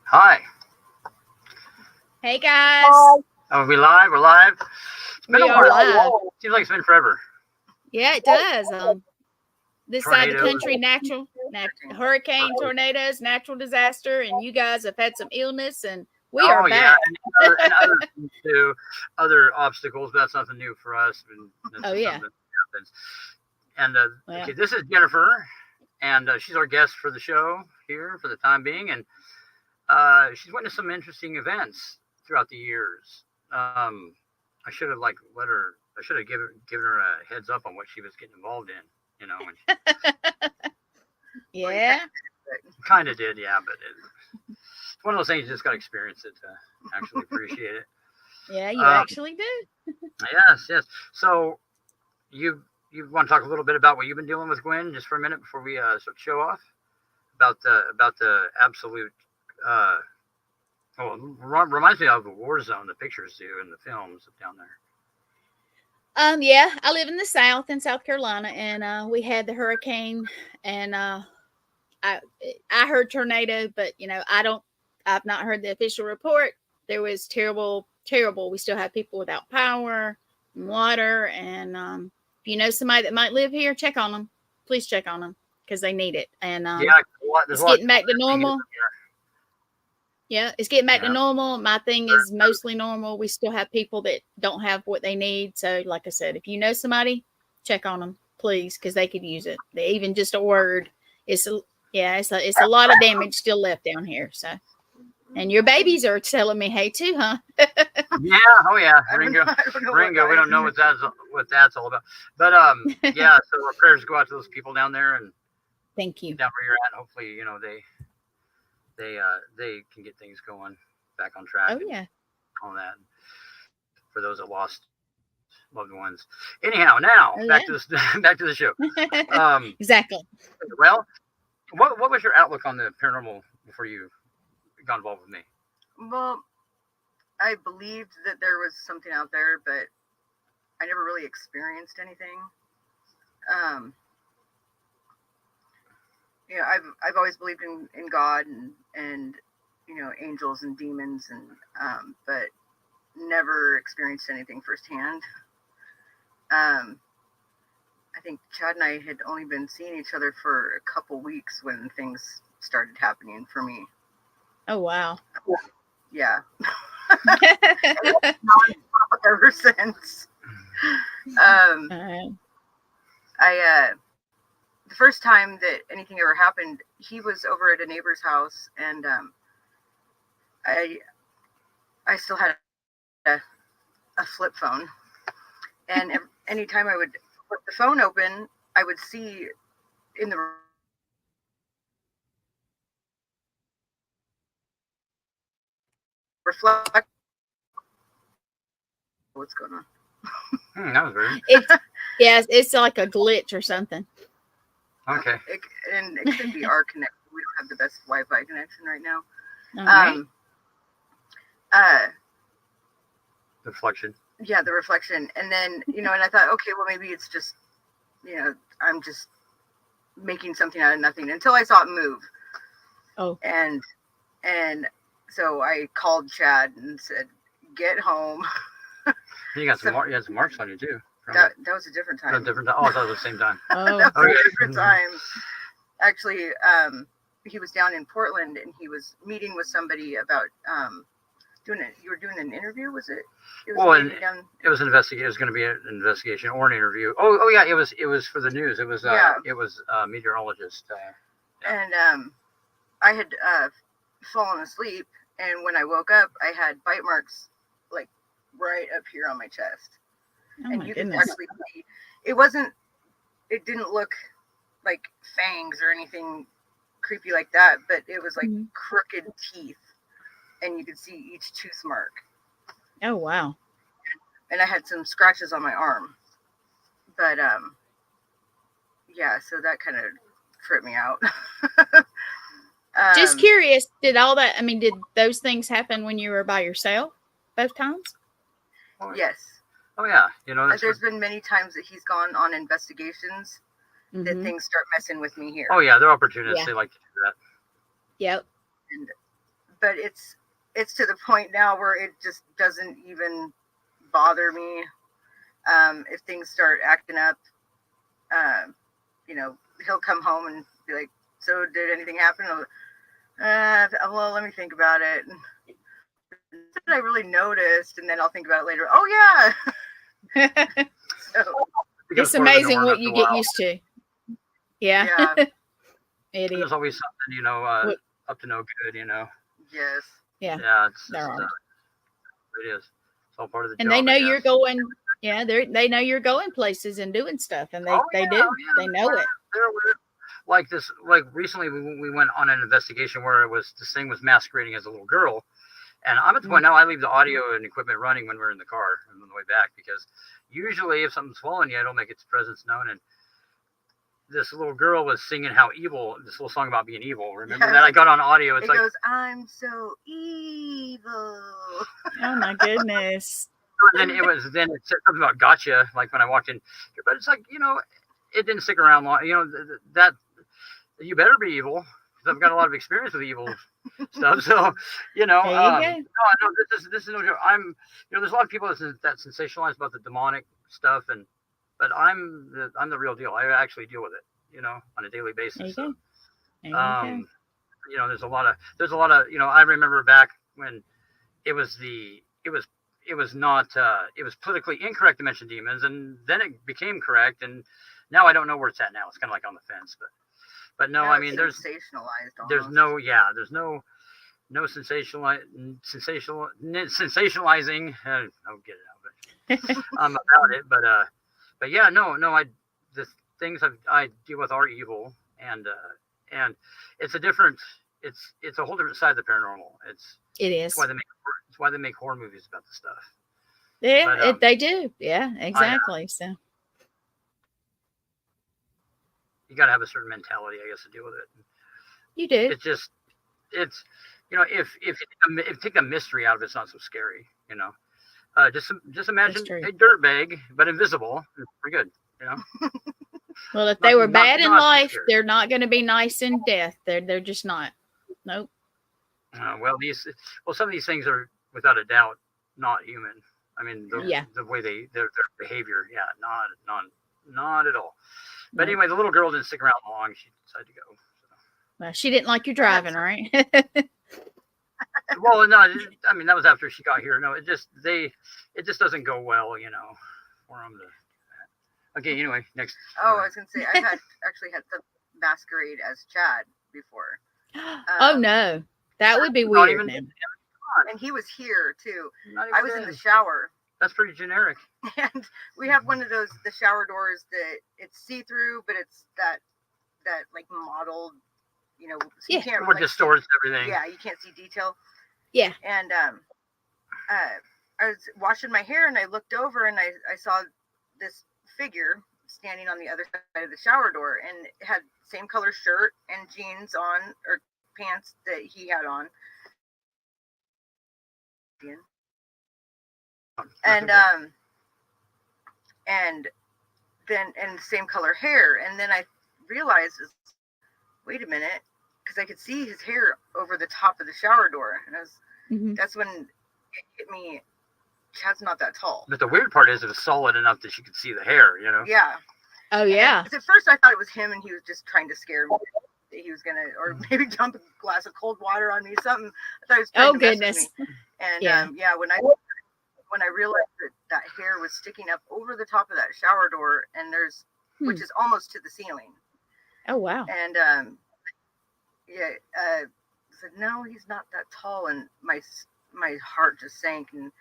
Hi. Hey guys, Hi. Are we live? We're live. It's been we a are while. live. Seems like it's been forever. Yeah, it does. This side of the Tornadoes. country, hurricane, tornadoes, natural disaster, and you guys have had some illness, and we are Yeah, back. and other things too, other obstacles. But that's nothing new for us. And that's Oh just yeah. something that happens. And Well, okay, this is Jennifer, and she's our guest for the show here for the time being, and she's witnessed some interesting events throughout the years. I should have let her. I should have given her a heads up on what she was getting involved in. You know, and yeah. kind of did, yeah. But it's one of those things you just got to experience it to actually appreciate it. Yeah, you actually do. Yes. So you want to talk a little bit about what you've been dealing with, Gwen, just for a minute before we show off about the absolute. Reminds me of the war zone. The pictures do and the films down there. Yeah, I live in the South in South Carolina, and we had the hurricane, and I heard tornado, but I've not heard the official report. There was terrible. We still have people without power, and water, and if you know somebody that might live here, check on them. Please check on them because they need it. And it's getting back to normal. Yeah, it's getting back to normal. My thing is mostly normal. We still have people that don't have what they need. So, like I said, if you know somebody, check on them, please, because they could use it. Even just a word. It's a lot of damage still left down here. So, and your babies are telling me, hey, too, huh? Yeah. Oh, yeah. Ringo. We don't know what that's all about. But yeah. So our prayers go out to those people down there, and thank you. Down where you're at. Hopefully, they can get things going back on track. Oh yeah. All that for those that lost loved ones. Anyhow, now back to the show. Exactly. Well, what was your outlook on the paranormal before you got involved with me? Well, I believed that there was something out there, but I never really experienced anything. I've always believed in God and angels and demons, and but never experienced anything firsthand. I think Chad and I had only been seeing each other for a couple weeks when things started happening for me. Oh wow. Yeah. Ever since. The first time that anything ever happened, he was over at a neighbor's house, and I still had a flip phone, and anytime I would flip the phone open, I would see in the reflect what's going on. That was weird. It's like a glitch or something. Okay. It could be our connection. We don't have the best Wi-Fi connection right now. All right. Reflection. Yeah, the reflection. And then, and I thought, okay, well, maybe it's just, I'm just making something out of nothing until I saw it move. Oh. And so I called Chad and said, get home. You got some marks on you too. That was a different time. Oh, I thought it was the same time. Oh. That was a different time. Actually, he was down in Portland, and he was meeting with somebody about you were doing an interview, was it? It was an investigation. It was going to be an investigation or an interview. Oh yeah, it was for the news. It was a meteorologist. And I had fallen asleep, and when I woke up, I had bite marks like right up here on my chest. Oh, and my you goodness. could actually see it didn't look like fangs or anything creepy like that, but it was like crooked teeth, and you could see each tooth mark. Oh wow. And I had some scratches on my arm, but so that kind of tripped me out. Just curious, did those things happen when you were by yourself both times? Yes. Oh yeah, there's been many times that he's gone on investigations that things start messing with me here. Oh yeah, they're opportunists. Yeah. They like to do that. Yep. And but it's to the point now where it just doesn't even bother me. If things start acting up, you know, he'll come home and be like, "So did anything happen?" Well, let me think about it. I really noticed, and then I'll think about it later. Oh yeah. So it's amazing what you get used to. Yeah. It is. There's always something, you know, up to no good, you know. Yes. Yeah. Yeah, it's there are. It is. It's all part of the and job. they know you're going. Yeah, they know you're going places and doing stuff, and they do. Yeah. They know it. Like recently we went on an investigation where this thing was masquerading as a little girl, and I'm at the point now I leave the audio and equipment running when we're in the car and on the way back, because usually if something's following you, I don't make its presence known. And this little girl was singing how evil, this little song about being evil. Remember that? I got on audio. It goes, "I'm so evil." Oh my goodness. And then it said something about gotcha, like when I walked in, but it's like, you know, it didn't stick around long. You know, that you better be evil, because I've got a lot of experience with evil stuff. So, you know, no, this is no joke. You know, there's a lot of people that sensationalize about the demonic stuff, but I'm the real deal. I actually deal with it, you know, on a daily basis. So, you know, there's a lot of, you know, I remember back when it was politically incorrect to mention demons, and then it became correct, and now I don't know where it's at now. It's kind of like on the fence, but no, I mean, there's no sensationalizing. I don't get it out, but about it, but yeah, no, the things I deal with are evil, and it's a whole different side of the paranormal. It is. It's why they make horror movies about the stuff. Yeah, but, they do. Yeah, exactly. So you got to have a certain mentality, I guess, to deal with it. You do. It's you know, if you take the mystery out of it, it's not so scary. You know, just imagine a dirtbag but invisible. We're good. You know. Well, if they were bad in life, they're not going to be nice in death. They're just not. Nope. Some of these things are without a doubt not human. I mean, the way their behavior, not at all. But anyway, the little girl didn't stick around long. She decided to go. So. Well, she didn't like you driving, right? Well, no, I mean, that was after she got here. No, it just doesn't go well, you know, for them to. Okay, anyway, next. Oh, I was gonna say I actually had some masquerade as Chad before. Oh no, that would be weird. And he was here too. I was in the shower. That's pretty generic. And we have one of those, the shower doors that it's see-through, but it's that like modeled, you know, so you can't really distorts everything. Yeah, you can't see detail. Yeah. And I was washing my hair and I looked over and I saw this figure standing on the other side of the shower door, and it had same color shirt and jeans on, or pants that he had on. And then same color hair, and then I realized, wait a minute, because I could see his hair over the top of the shower door, and that's when it hit me. Chad's not that tall. But the weird part is it was solid enough that you could see the hair, you know? Yeah. Oh yeah. And at first I thought it was him, and he was just trying to scare me. He was gonna, or maybe dump a glass of cold water on me, something. I thought he was trying to mess with me. And when I realized that hair was sticking up over the top of that shower door, and which is almost to the ceiling. Oh wow. And I said, no, he's not that tall, and my heart just sank, and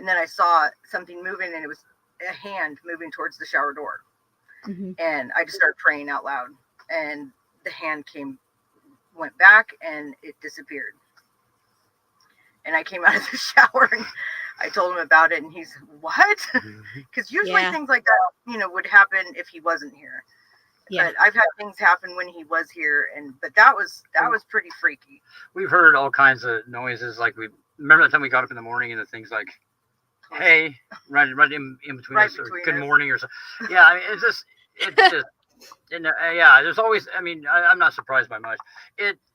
then I saw something moving, and it was a hand moving towards the shower door. And I just started praying out loud, and the hand went back, and it disappeared. And I came out of the shower, and I told him about it, and he's, what? Because usually things like that, you know, would happen if he wasn't here. Yeah. But I've had things happen when he was here, but that was pretty freaky. We've heard all kinds of noises. Like remember the time we got up in the morning and the things like, hey, right in between us, or good morning, or something. Yeah, I mean, it's just, there's always, I mean, I'm not surprised by much.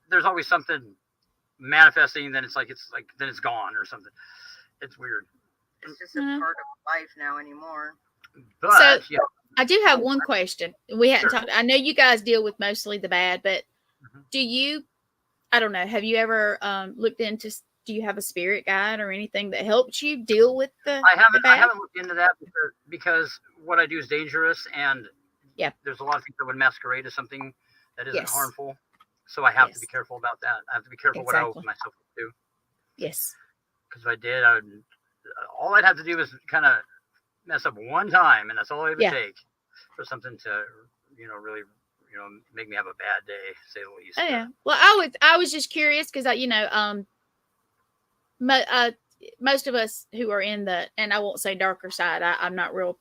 There's always something manifesting, then it's like then it's gone or something. It's weird. It's just a part of life now anymore. But So- yeah, I do have one question. We hadn't Sure. talked. I know you guys deal with mostly the bad, but Mhm. do you? I don't know. Have you ever looked into? Do you have a spirit guide or anything that helps you deal with the I the bad? haven't looked into that because what I do is dangerous, and Yeah. there's a lot of things that would masquerade as something that isn't Yes. harmful. So I have to be Yes. careful about that. I have to be careful what I Exactly. open myself up to, Yes. because if I did, all I'd have to do is kind of mess up one time, and that's all it would Yeah. take for something to, really, make me have a bad day, to say the least. Oh yeah. Well, I was just curious because most of us who are in the, and I won't say darker side. I'm not real.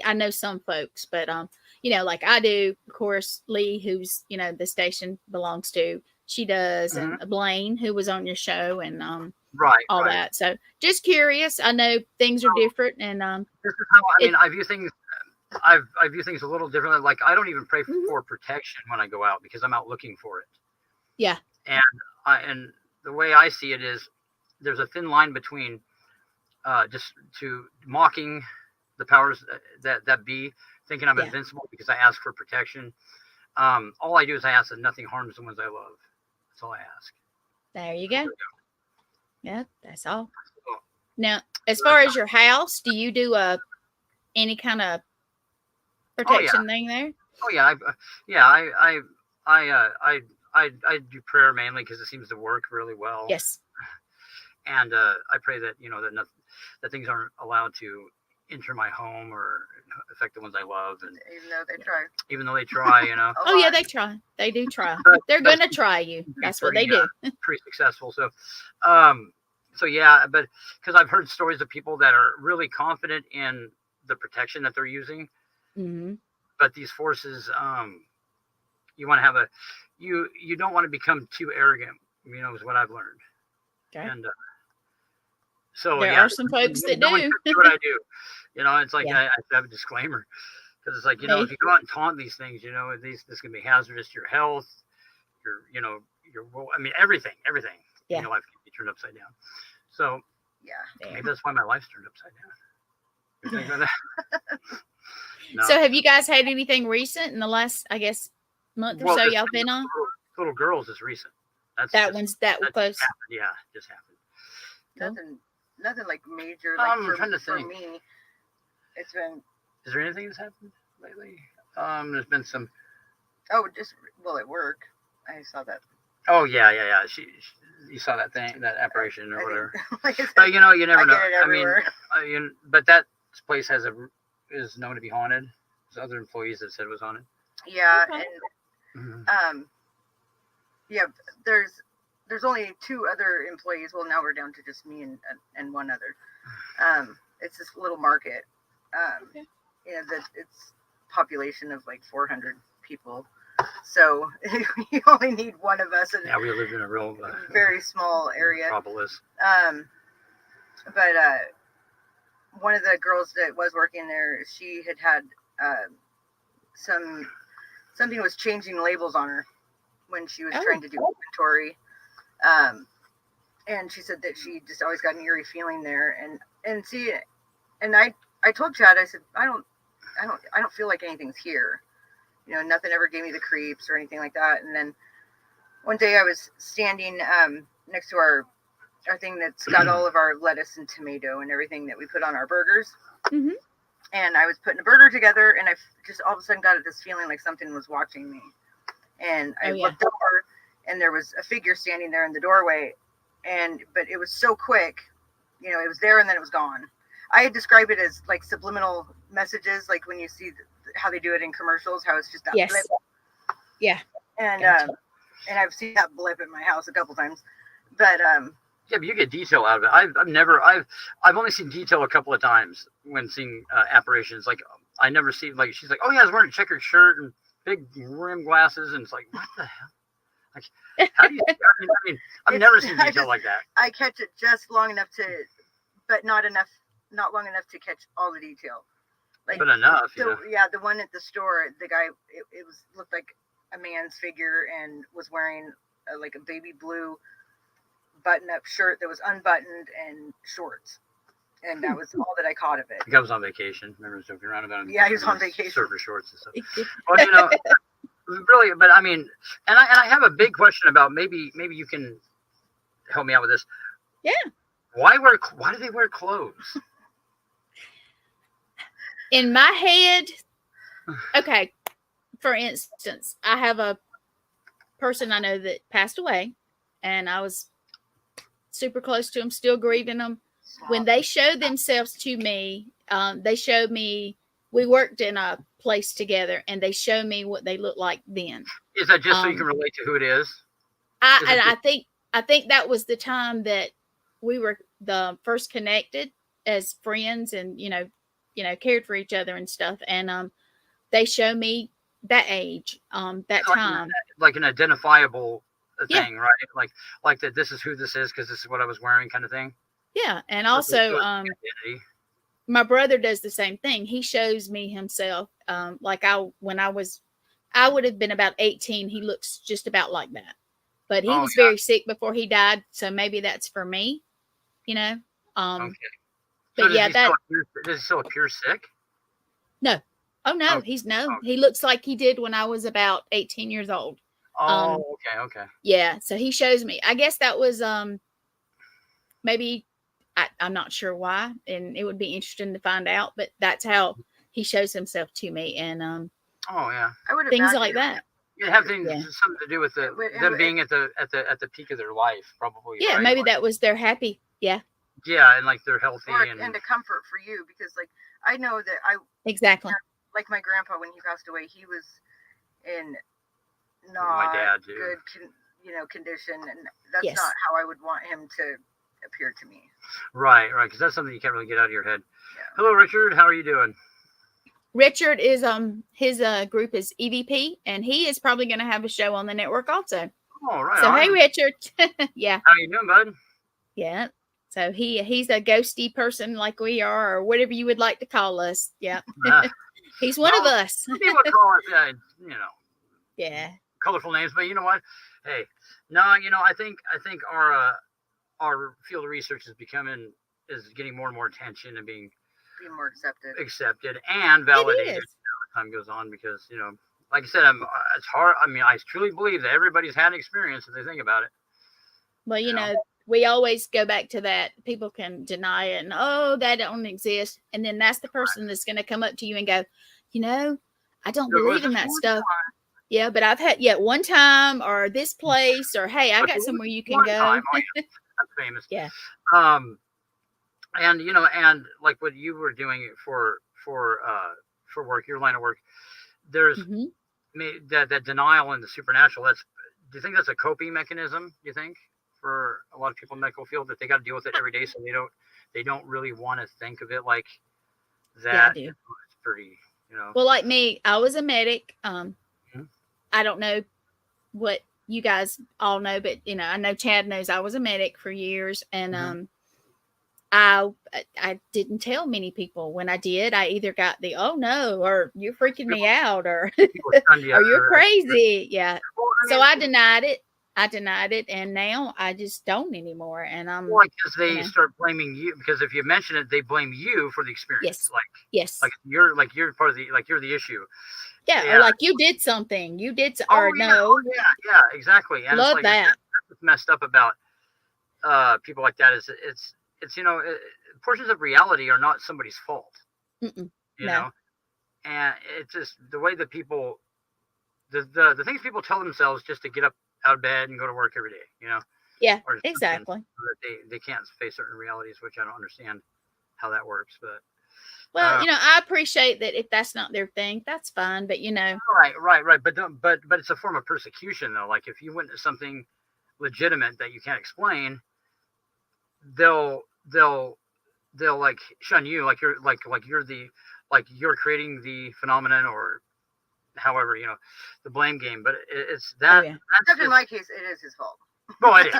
I know some folks, but like I do. Of course, Lee, who's the station belongs to, she does, and Blaine, who was on your show, and Right. all right. that. So just curious. I know things are different, and This is how I view things. I view things a little differently. Like, I don't even pray Mhm. for protection when I go out, because I'm out looking for it. Yeah. And the way I see it is, there's a thin line between just to mocking the powers that be, thinking I'm Yeah. invincible because I ask for protection. All I do is I ask that nothing harms the ones I love. That's all I ask. There you go. Yeah, that's all. So, Now, as far as your house, do you do any kind of protection thing there? oh yeah, I do prayer mainly because it seems to work really well. Yes. And I pray that that things aren't allowed to enter my home or affect the ones I love, and Even though they try. even though they try, A Oh yeah, lot. they try. They do try. But They're that's gonna try you. That's what they pretty, do. pretty successful. So yeah, but because I've heard stories of people that are really confident in the protection that they're using, Mm-hmm. but these forces, you want to have you don't want to become too arrogant, is what I've learned. Okay. And so There yeah, are some folks that no one do. can do what I do. It's like, Yeah. I have a disclaimer, because it's like, Hey. if you go out and taunt these things, this can be hazardous to your health, everything Yeah. in your life can be turned upside down. So Yeah. maybe that's why my life's turned upside down. You think about that? No. So have you guys had anything recent in the last, I guess, month or Well, so this y'all thing been with on? little girls is recent. That's That just- one's that that close. just happened. Yeah, just happened. Nothing like major. I'm Like trying to for think. me, it's been Is there anything that's happened lately? There's been some. at work. I saw that. Oh yeah. You saw that thing, that apparition or I whatever. think, like I said, But you never I know. get it everywhere. But that place is known to be haunted. There's other employees that said it was haunted. Yeah, Okay. and yeah, there's only 2 other employees. Well, now we're down to just me and one other. It's this little market. Okay. It's population of like 400 people. So you only need one of us in Yeah, we lived in a real a very small area. metropolis. But one of the girls that was working there, she had something was changing labels on her when she was trying to do inventory. And she said that she just always got an eerie feeling there. And I told Chad, I said, I don't feel like anything's here. Nothing ever gave me the creeps or anything like that. And then one day I was standing next to our thing that's got all of our lettuce and tomato and everything that we put on our burgers. Mm-hmm. And I was putting a burger together, and I just all of a sudden got this feeling like something was watching me. And I looked over, and there was a figure standing there in the doorway. But it was so quick, it was there and then it was gone. I describe it as like subliminal messages, like when you see how they do it in commercials, how it's just that blip. Yeah. And Gotcha. and I've seen that blip at my house a couple times, but Yeah, but you get detail out of it. I've only seen detail a couple of times when seeing apparitions. Like, I never see, like, she's like, oh yeah, I was wearing a checkered shirt and big rim glasses, and it's like, what the hell? Like, how do you? I've never seen detail like that. I catch it just long enough but not long enough to catch all the detail. Like, But enough, the one at the store, the guy, looked like a man's figure and was wearing like a baby blue button-up shirt that was unbuttoned and shorts, and that was all that I caught of it. The guy was on vacation. Remember joking around about him? Yeah, he was on vacation. Surfer shorts and stuff. Well, you know, really, but I mean, and I have a big question about maybe you can help me out with this. Yeah. Why do they wear clothes? In my head, okay, for instance, I have a person I know that passed away, and I was super close to him, still grieving them. When they showed themselves to me, they showed me, we worked in a place together, and they showed me what they looked like then. Is that just so you can relate to who it is? I think that was the time that we were the first connected as friends, and you know, cared for each other and stuff. And they show me that age, that time, like an identifiable thing, right? Like that. This is who this is because this is what I was wearing, kind of thing. Yeah, and also, my brother does the same thing. He shows me himself. Like when I would have been about 18. He looks just about like that, but he was very sick before he died. So maybe that's for me, you know. Okay. But so yeah, does he still appear sick? No. Oh no, he looks like he did when I was about 18 years old. Oh, okay. Yeah, so he shows me. I guess that was maybe I'm not sure why, and it would be interesting to find out, but that's how he shows himself to me. And oh yeah, things like that. It have something to do with them being at the peak of their life, probably. Yeah, right? maybe that was their happy. Yeah. Yeah, and like they're healthy and a comfort for you, because like I know that exactly, like my grandpa, when he passed away, he was in not my dad too. Good condition, and that's not how I would want him to appear to me. Right, because that's something you can't really get out of your head. Yeah. Hello, Richard. How are you doing? Richard is his group is EVP, and he is probably going to have a show on the network also. Oh, right. So hey, Richard. Yeah. How you doing, bud? Yeah. So he's a ghosty person like we are, or whatever you would like to call us. Yeah. He's one of us. People call us, yeah, colorful names, but you know what? Hey, no, I think our field of research is getting more and more attention and being more accepted and validated as time goes on, because like I said, it's hard. I mean, I truly believe that everybody's had an experience if they think about it. Well, you know, we always go back to that. People can deny it and, that don't exist. And then that's the person that's going to come up to you and go, I don't believe in that stuff. Yeah, but I've had one time, or this place, or hey, I got somewhere you can go. That's famous. Yeah. And and like what you were doing for work, your line of work, there's that denial in the supernatural. Do you think that's a coping mechanism? Do you think for a lot of people in the medical field, that they got to deal with it every day, so they don't really want to think of it like that? Yeah, I do. It's pretty, Well, like me, I was a medic. I don't know what you guys all know, but I know Chad knows I was a medic for years, and I didn't tell many people. When I did, I either got the "oh no," or "you're freaking me out," or or "you're crazy." Yeah. Well, so I denied it, and now I just don't anymore. And I'm because they start blaming you, because if you mention it, they blame you for the experience. Yes. Like you're part of you're the issue. Yeah, or like you did something. You did or no. Yeah, exactly. And love it's that. What's messed up about people like that is it's portions of reality are not somebody's fault. You know, and it's just the way that people the things people tell themselves just to get up out of bed and go to work every day. Yeah, exactly. So that they can't face certain realities, which I don't understand how that works, but. Well, I appreciate that if that's not their thing, that's fine. But right. But it's a form of persecution, though. Like if you witness something legitimate that you can't explain, they'll like shun you, like you're creating the phenomenon, or however the blame game. But it's that. Except in my case, it is his fault. Well, it is.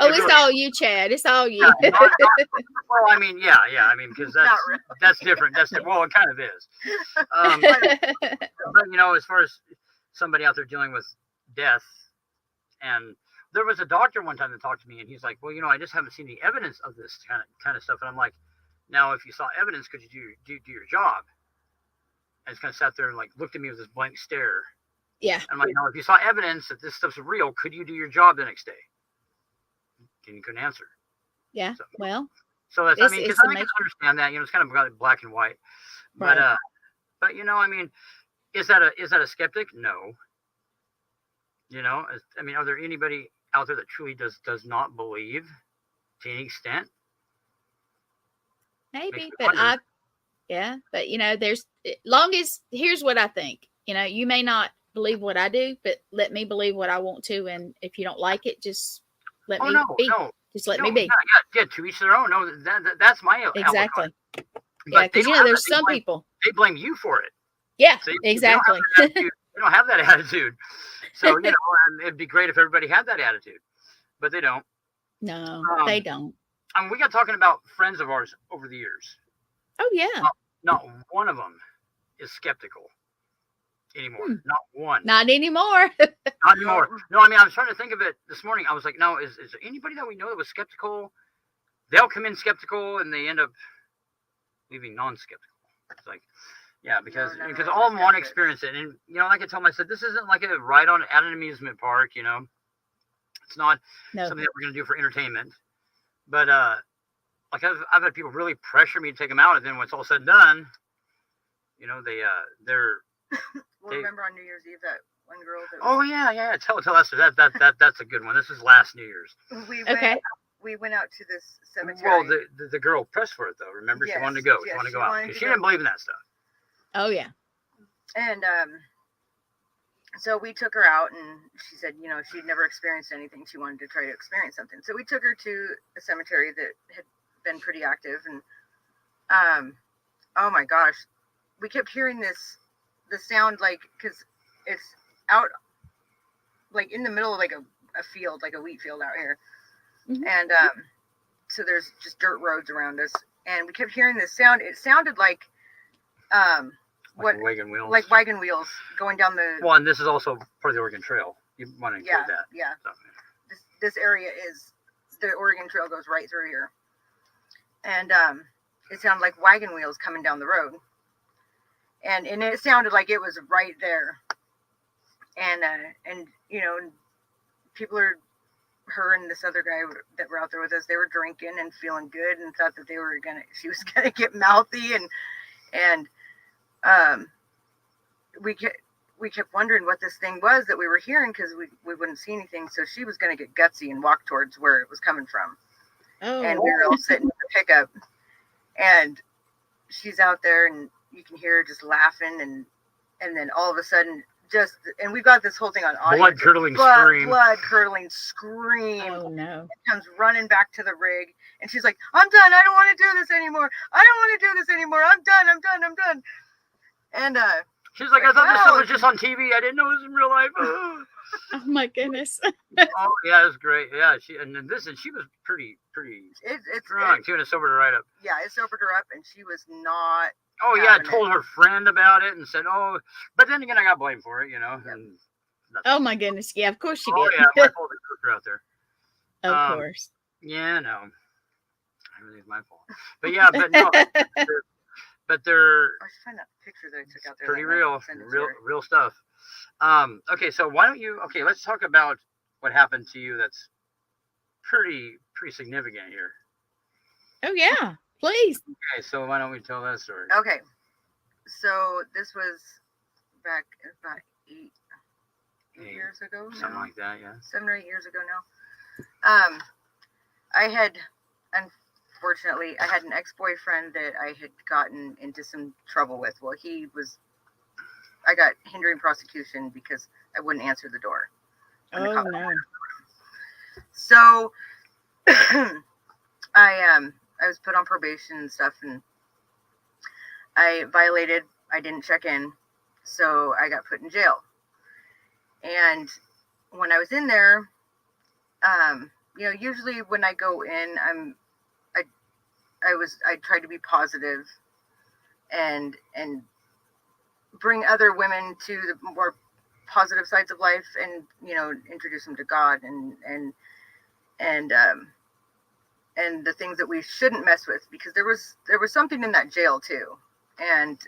It's all you, Chad. It's all you. Well, I mean, yeah. I mean, because that's different. Well, it kind of is. But as far as somebody out there dealing with death, and there was a doctor one time that talked to me, and he's like, well, I just haven't seen the evidence of this kind of stuff. And I'm like, now, if you saw evidence, could you do your job? And just kind of sat there and like looked at me with this blank stare. Yeah. I'm like, no, if you saw evidence that this stuff's real, could you do your job the next day? And he couldn't answer. Yeah. So, well, so that's, it's, because it's I amazing. can understand that, it's kind of black and white. But, Right. but is that a skeptic? No. Are there anybody out there that truly does not believe to any extent? Maybe, but there's long as here's what I think. You may not believe what I do, but let me believe what I want to, and if you don't like it, just let me be. No. Just let me be. Yeah, to each their own. No, that's my exactly. Yeah, because there's some people they blame you for it. Yeah, so exactly. They don't have that attitude. So and it'd be great if everybody had that attitude, but they don't. No, they don't. We got talking about friends of ours over the years. Oh yeah. Not one of them is skeptical anymore. Not one. Not anymore. Not anymore. No, I was trying to think of it this morning. I was like, no, is there anybody that we know that was skeptical? They'll come in skeptical and they end up leaving non-skeptical. It's like, yeah, because all of them want to experience it. And, like I told them, I said, this isn't like a ride at an amusement park, It's not something that we're going to do for entertainment. But, like I've had people really pressure me to take them out, and then when it's all said and done, they're. Remember on New Year's Eve that one girl that. Oh yeah. Tell Esther that's a good one. This is last New Year's. We went out to this cemetery. Well, the girl pressed for it though. Remember, she wanted to go. She wanted to go out because she didn't believe in that stuff. Oh yeah. And so we took her out, and she said, she'd never experienced anything. She wanted to try to experience something. So we took her to a cemetery that had been pretty active, and oh my gosh, we kept hearing the sound, like, because it's out like in the middle of like a field, like a wheat field out here. Mm-hmm. And so there's just dirt roads around us, and we kept hearing this sound. It sounded like wagon wheels, like wagon wheels going down the. Well, and this is also part of the Oregon Trail. You want to include that? Yeah. So, this area is the Oregon Trail goes right through here, and it sounded like wagon wheels coming down the road, and it sounded like it was right there, and people are. Her and this other guy that were out there with us, they were drinking and feeling good and thought that she was gonna get mouthy, and we kept wondering what this thing was that we were hearing, because we wouldn't see anything. So she was gonna get gutsy and walk towards where it was coming from. Oh. And we were all sitting in the pickup, and she's out there, and you can hear her just laughing, and then all of a sudden. And we've got this whole thing on audio. Blood-curdling scream. Blood-curdling scream. Oh, no. It comes running back to the rig. And she's like, I'm done. I don't want to do this anymore. I'm done. And she's like, I thought this stuff was just on TV. I didn't know it was in real life. Oh, my goodness. Oh, yeah, it was great. Yeah, she was pretty drunk. She would have sobered her right up. Yeah, it sobered her up, and she was not. Oh yeah, I told her friend about it and said, but then again, I got blamed for it, And oh my goodness, yeah, of course you did. Oh yeah, my fault. The out there. Of course. Yeah, no, everything's my fault. But yeah, but no, but they're. I was trying that picture that I took out there. Pretty real stuff. Okay, so why don't you? Okay, let's talk about what happened to you. That's pretty significant here. Oh yeah. Please. Okay, so why don't we tell that story? Okay. So this was back about eight years ago. Something like that, yeah. 7 or 8 years ago now. Unfortunately, I had an ex-boyfriend that I had gotten into some trouble with. Well, I got hindering prosecution because I wouldn't answer the door. Oh, no. So, I was put on probation and stuff, and I didn't check in, so I got put in jail. And when I was in there, usually when I go in, I tried to be positive and bring other women to the more positive sides of life, and introduce them to God and the things that we shouldn't mess with, because there was something in that jail too, and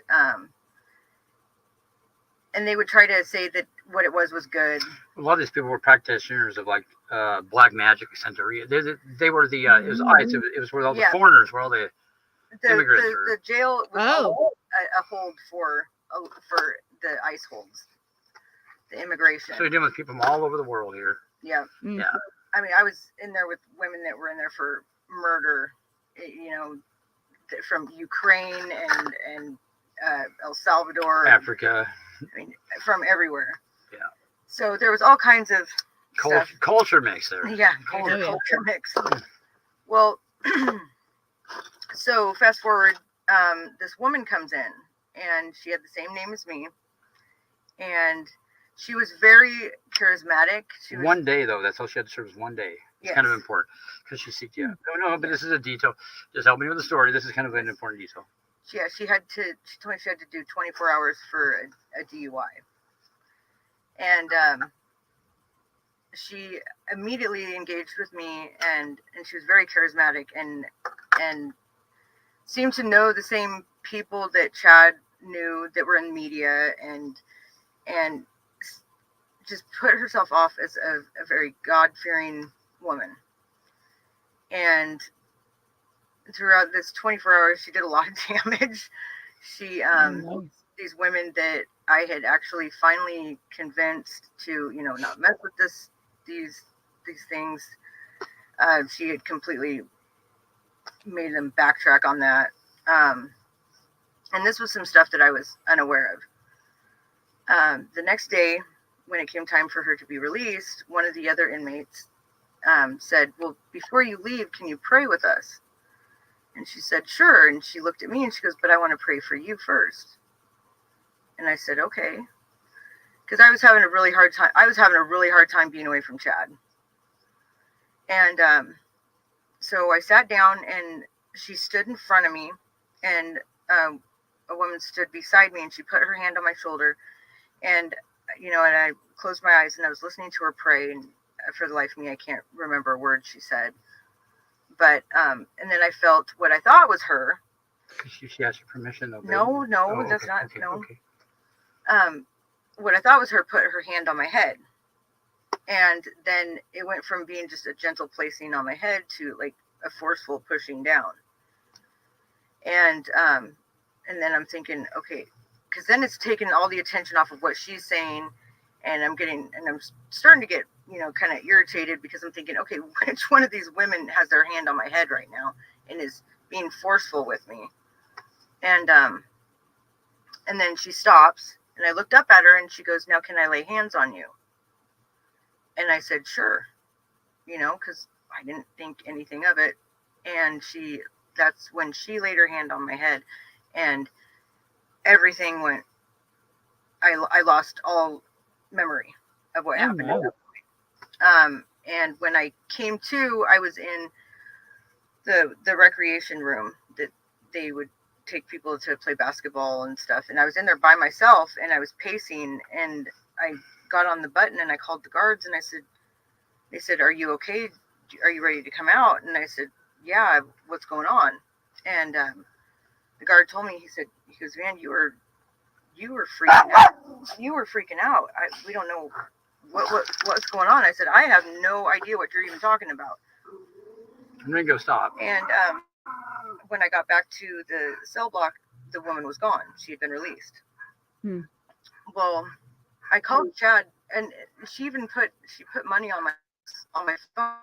they would try to say that what it was good. A lot of these people were practitioners of like black magic, Santeria. They were the it was ICE. It was where all the foreigners, where all the immigrants were. The jail was a hold for the ICE holds, the immigration. So you're dealing with people from all over the world here. Yeah. Mm. Yeah. I mean, I was in there with women that were in there for murder, from Ukraine and El Salvador, Africa. I mean, from everywhere. Yeah. So there was all kinds of culture mix there. Yeah, culture mix. Well, so fast forward, this woman comes in, and she had the same name as me, and she was very charismatic. She was, one day, though, that's all she had to serve was one day. It's kind of important, because she seeked you out. No, but this is a detail. Just help me with the story. This is kind of an important detail. Yeah, she told me she had to do 24 hours for a DUI. And she immediately engaged with me, and she was very charismatic and seemed to know the same people that Chad knew that were in media, and just put herself off as a very God-fearing woman. And throughout this 24 hours, she did a lot of damage. She, these women that I had actually finally convinced to, not mess with these things, she had completely made them backtrack on that. And this was some stuff that I was unaware of. The next day, when it came time for her to be released, one of the other inmates said, "Well, before you leave, can you pray with us?" And she said, "Sure." And she looked at me and she goes, "But I want to pray for you first." And I said, "Okay." Because I was having a really hard time being away from Chad. And so I sat down, and she stood in front of me, and a woman stood beside me, and she put her hand on my shoulder, and and I closed my eyes, and I was listening to her pray, and for the life of me, I can't remember a word she said. But and then I felt what I thought was her. She asked your permission, though. No, Oh, that's okay, not. okay, no. Okay. What I thought was her put her hand on my head, and then it went from being just a gentle placing on my head to like a forceful pushing down. And then I'm thinking, okay, because then it's taken all the attention off of what she's saying, and I'm starting to get kind of irritated, because I'm thinking, okay, which one of these women has their hand on my head right now and is being forceful with me? And then she stops, and I looked up at her, and she goes, "Now, can I lay hands on you?" And I said, "Sure," because I didn't think anything of it. And that's when she laid her hand on my head, and everything went, I lost all memory of what happened at that point. And when I came to, I was in the recreation room that they would take people to play basketball and stuff. And I was in there by myself, and I was pacing, and I got on the button, and I called the guards, and they said, "Are you okay? Are you ready to come out?" And I said, "Yeah, what's going on?" And the guard told me, he goes, "Man, you were freaking out. You were freaking out. We don't know what's going on." I said, "I have no idea what you're even talking about." And then go stop. And when I got back to the cell block, the woman was gone. She had been released. Well, I called Chad, and she put money on my phone.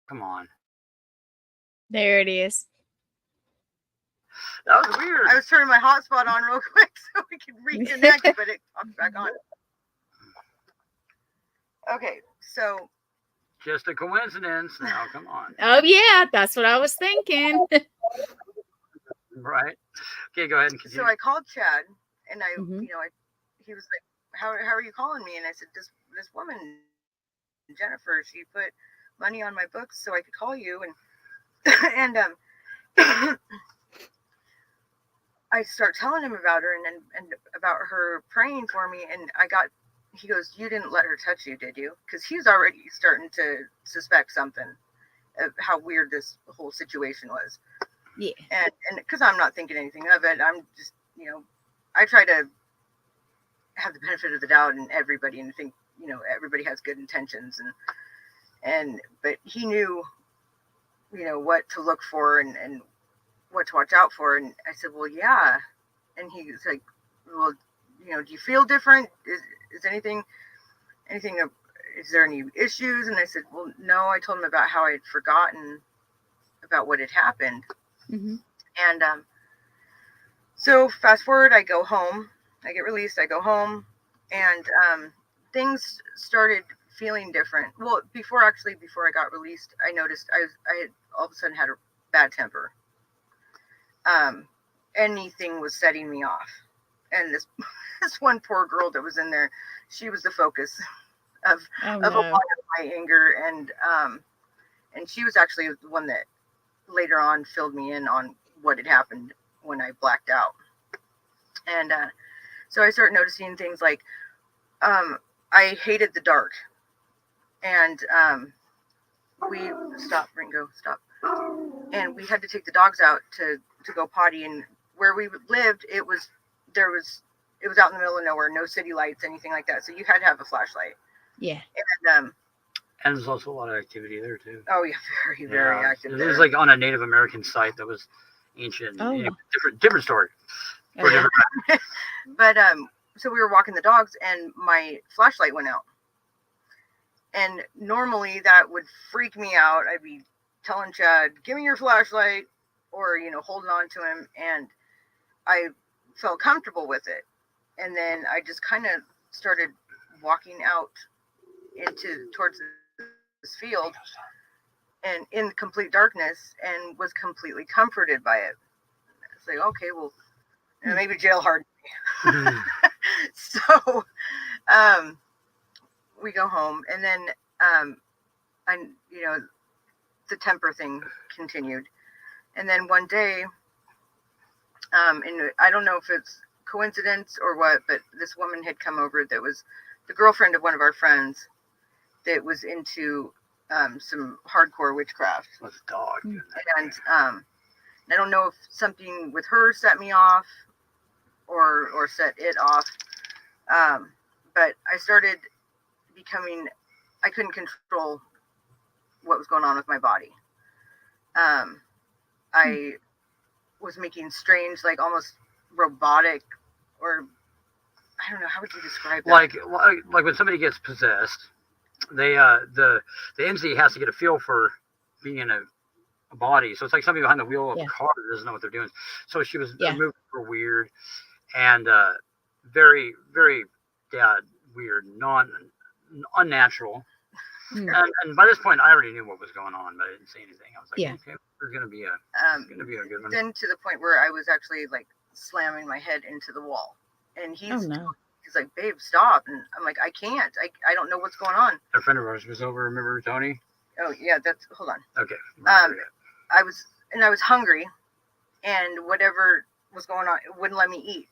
Come on. There it is. That was weird. I was turning my hotspot on real quick so we could reconnect, but it popped back on. Okay, so Just a coincidence. Now, come on. Oh yeah, that's what I was thinking. Right. Okay, go ahead and so continue. I called Chad, and Mhm. he was like, how are you calling me? And I said, this woman, Jennifer, she put money on my books so I could call you, and and I start telling him about her and about her praying for me, and he goes, you didn't let her touch you, did you? Because he's already starting to suspect something of how weird this whole situation was. Yeah. And because I'm not thinking anything of it, I'm just, I try to have the benefit of the doubt in everybody and think, everybody has good intentions, but he knew, what to look for and what to watch out for. And I said, well, yeah. And he was like, well, do you feel different? Is anything, is there any issues? And I said, well, no. I told him about how I had forgotten about what had happened. Mm-hmm. And so fast forward, I go home. I get released. I go home, and things started feeling different. Well, before I got released, I noticed I had all of a sudden had a bad temper. Anything was setting me off, and this one poor girl that was in there, she was the focus of a lot of my anger, and she was actually the one that later on filled me in on what had happened when I blacked out. And so I started noticing things like I hated the dark, and we stop, Ringo, stop. And we had to take the dogs out to go potty, and where we lived, it was out in the middle of nowhere, no city lights, anything like that. So you had to have a flashlight. Yeah. And there's also a lot of activity there too. Oh yeah, very active. It was like on a Native American site that was ancient. Oh. Anyway, different story. Oh, yeah. But so we were walking the dogs, and my flashlight went out. And normally that would freak me out. I'd be telling Chad, "Give me your flashlight," or holding on to him, and I felt comfortable with it. And then I just kind of started walking out towards this field, and in complete darkness, and was completely comforted by it. It's like, okay, well, maybe jail hardened me. So we go home, and then the temper thing continued. And then one day, and I don't know if it's coincidence or what, but this woman had come over that was the girlfriend of one of our friends that was into some hardcore witchcraft. With a dog. And I don't know if something with her set me off or set it off. But I started I couldn't control what was going on with my body. I was making strange, like almost robotic, or I don't know, how would you describe that? Like when somebody gets possessed, they the entity has to get a feel for being in a body. So it's like somebody behind the wheel of a car that doesn't know what they're doing. So she was moving her weird and very, very weird, unnatural. And by this point, I already knew what was going on, but I didn't say anything. I was like, okay, there's gonna be a good one. Then to the point where I was actually like slamming my head into the wall, and he's like, babe, stop. And I'm like, I can't. I don't know what's going on. A friend of ours was over. Remember Tony? Oh yeah, hold on. Okay. I was hungry, and whatever was going on, it wouldn't let me eat.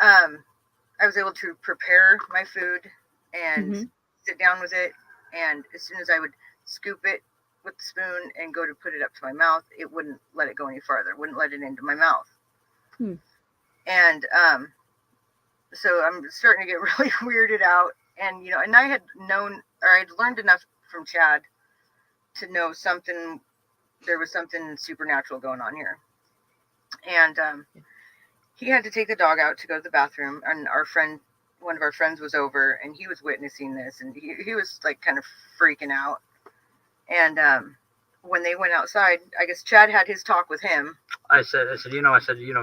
I was able to prepare my food and sit down with it, and as soon as I would scoop it with the spoon and go to put it up to my mouth, it wouldn't let it go any farther, wouldn't let it into my mouth. And so I'm starting to get really weirded out, and and I had learned enough from Chad to know there was something supernatural going on here. And he had to take the dog out to go to the bathroom, and one of our friends was over, and he was witnessing this, and he was like kind of freaking out. And when they went outside, I guess Chad had his talk with him. I said,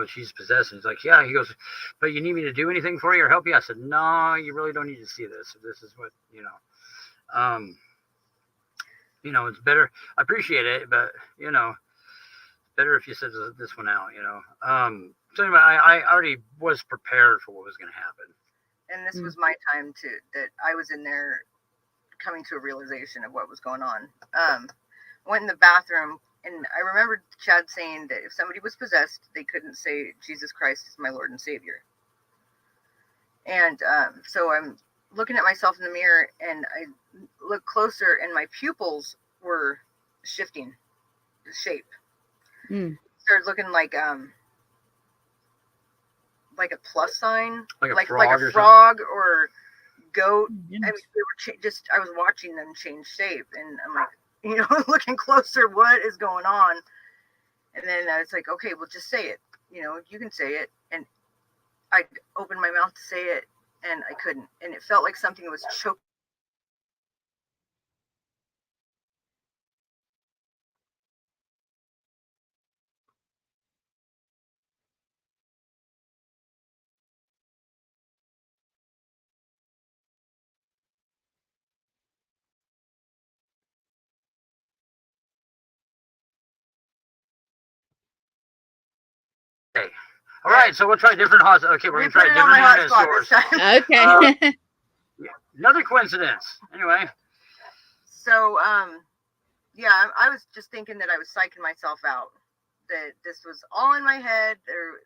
she's possessed. And he's like, yeah. He goes, but you need me to do anything for you or help you? I said, no, you really don't need to see this. This is what, it's better. I appreciate it, but, better if you said this one out, So anyway, I already was prepared for what was going to happen. And this was my time that I was in there coming to a realization of what was going on. Went in the bathroom, and I remember Chad saying that if somebody was possessed, they couldn't say, Jesus Christ is my Lord and Savior. And so I'm looking at myself in the mirror, and I look closer, and my pupils were shifting the shape. Started looking like a plus sign, like a frog or goat. Yes. I mean, they were I was watching them change shape, and I'm like, looking closer, what is going on? And then it's like, okay, well, just say it. You can say it. And I opened my mouth to say it, and I couldn't. And it felt like something was choking. Okay. All right, so we'll try different hot. Okay, we're gonna try different internet source. Okay. Another coincidence. Anyway. So, yeah, I was just thinking that I was psyching myself out. That this was all in my head, or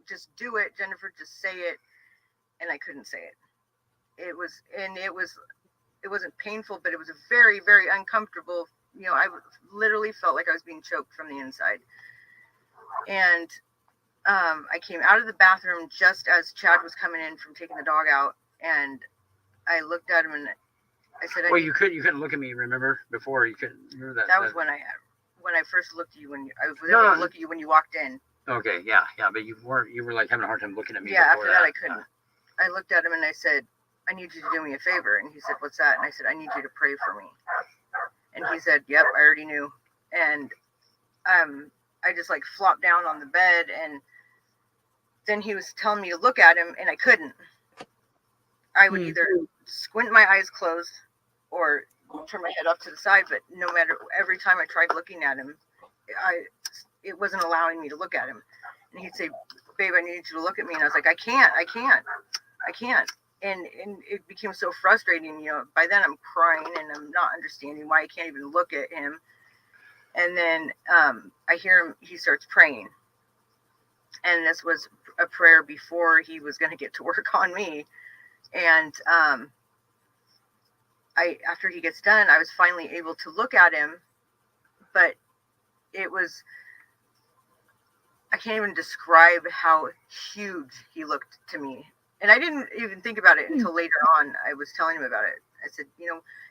just do it, Jennifer. Just say it, and I couldn't say it. It wasn't painful, but it was a very, very uncomfortable. I literally felt like I was being choked from the inside. And I came out of the bathroom just as Chad was coming in from taking the dog out, and I looked at him and I said, "Well, you couldn't look at me. Remember before you couldn't remember that." That was when I first looked at you I was able to look at you when you walked in. Okay, yeah, but you were like having a hard time looking at me. Yeah, after that I couldn't. I looked at him and I said, I need you to do me a favor. And he said, what's that? And I said, I need you to pray for me. And he said, yep, I already knew. And I just like flopped down on the bed, and then he was telling me to look at him, and I couldn't. I would either squint my eyes closed or turn my head off to the side, but no matter, every time I tried looking at him, it wasn't allowing me to look at him. And he'd say, babe, I need you to look at me. And I was like, I can't. And it became so frustrating. By then I'm crying and I'm not understanding why I can't even look at him. And then I hear him, he starts praying. And this was a prayer before he was going to get to work on me. And after he gets done, I was finally able to look at him, but I can't even describe how huge he looked to me. And I didn't even think about it until later on. I was telling him about it. I said,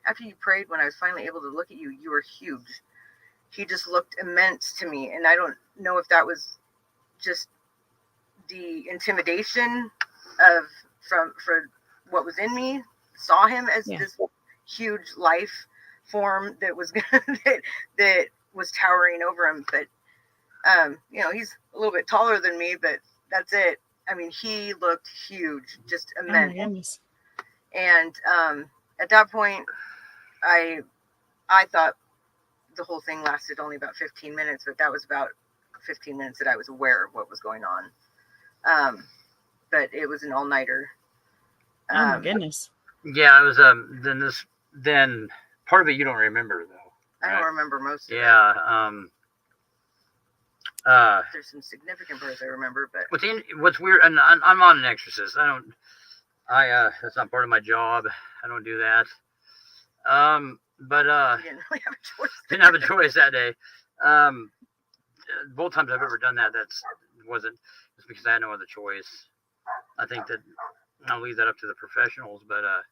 after you prayed, when I was finally able to look at you, you were huge. He just looked immense to me. And I don't know if that was just the intimidation for what was in me, saw him as this huge life form that was that was towering over him. But he's a little bit taller than me, but that's it. I mean, he looked huge, just immense. Oh my goodness. And at that point, I thought the whole thing lasted only about 15 minutes, but that was about 15 minutes that I was aware of what was going on. But it was an all-nighter. Oh my goodness. Yeah, it was then part of it you don't remember though. Right? I don't remember most of it. Yeah. There's some significant parts I remember, but what's weird, and I'm not an exorcist. That's not part of my job. I don't do that. But you didn't really have a choice. Didn't have a choice that day. Both times I've ever done that, wasn't just because I had no other choice. I think that I'll leave that up to the professionals, but at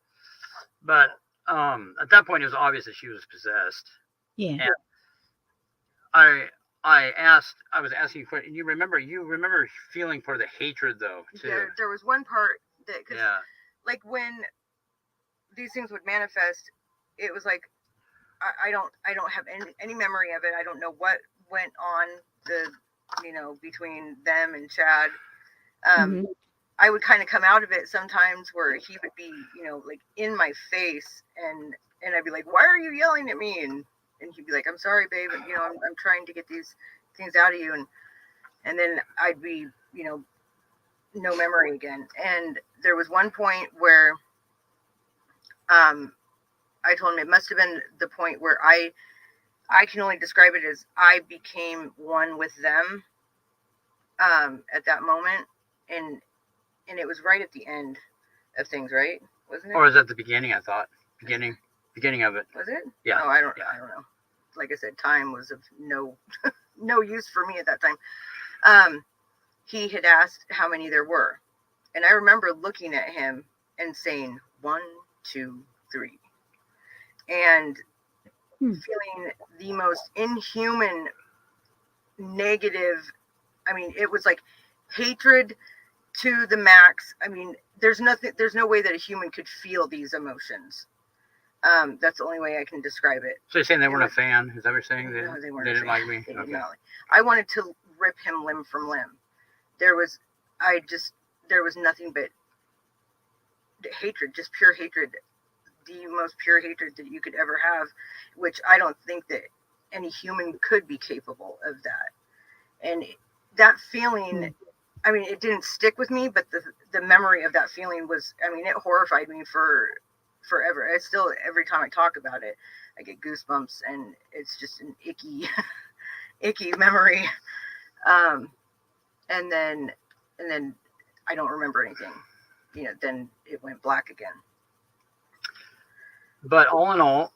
that point it was obvious that she was possessed. Yeah. And I was asking you, and you remember feeling part of the hatred though too. There was one part that, like when these things would manifest, it was like I don't have any memory of it. I don't know what went on between them and Chad. Mhm. I would kind of come out of it sometimes where he would be, like in my face, and I'd be like, "Why are you yelling at me?" And he'd be like, "I'm sorry, babe, and I'm trying to get these things out of you," and then I'd be, no memory again. And there was one point where I told him it must have been the point where I can only describe it as I became one with them at that moment, and it was right at the end of things, right? Wasn't it? Or was that the beginning? I thought beginning of it. Was it? Yeah. Oh, I don't know. Like I said, time was of no use for me at that time. He had asked how many there were, and I remember looking at him and saying 1, 2, 3, and feeling the most inhuman, negative. I mean, it was like hatred to the max. I mean, there's no way that a human could feel these emotions. That's the only way I can describe it. So you're saying they weren't a fan? Is that what you're saying? No, they weren't. They didn't like me? They Okay. I wanted to rip him limb from limb. There was nothing but hatred, just pure hatred, the most pure hatred that you could ever have, which I don't think that any human could be capable of that. And that feeling, I mean, it didn't stick with me, but the memory of that feeling was, I mean, it horrified me for forever. I still, every time I talk about it, I get goosebumps, and it's just an icky memory. And then I don't remember anything. Then it went black again. But all in all,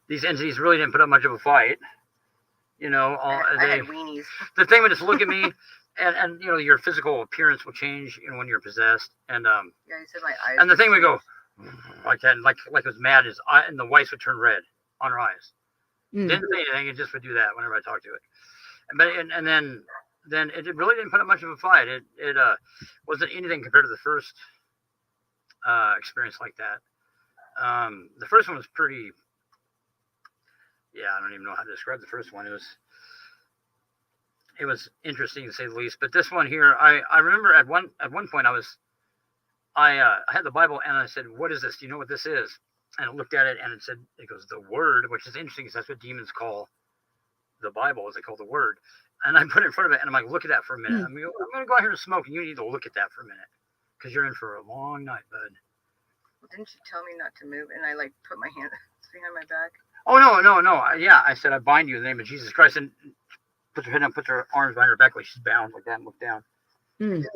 these entities really didn't put up much of a fight. I had weenies. The thing would just look at me, and your physical appearance will change when you're possessed, and Yeah, you said my eyes. and the thing would go like that, like it was mad, and the whites would turn red on her eyes. Didn't say anything; it just would do that whenever I talked to it. But and then it really didn't put up much of a fight. It wasn't anything compared to the first experience like that. The first one was pretty. Yeah, I don't even know how to describe the first one. It was interesting to say the least. But this one here, I remember at one point I had the Bible, and I said, "What is this? Do you know what this is?" And I looked at it, and it goes, "The Word," which is interesting because that's what demons call the Bible, is they call the Word. And I put it in front of it, and I'm like, "Look at that for a minute. I'm going to go out here and smoke, and you need to look at that for a minute because you're in for a long night, bud." Well, didn't you tell me not to move? And I put my hand behind my back. Oh no! Yeah, I said, "I bind you in the name of Jesus Christ," and puts her head down, puts her arms behind her back like she's bound like that, and look down. I'm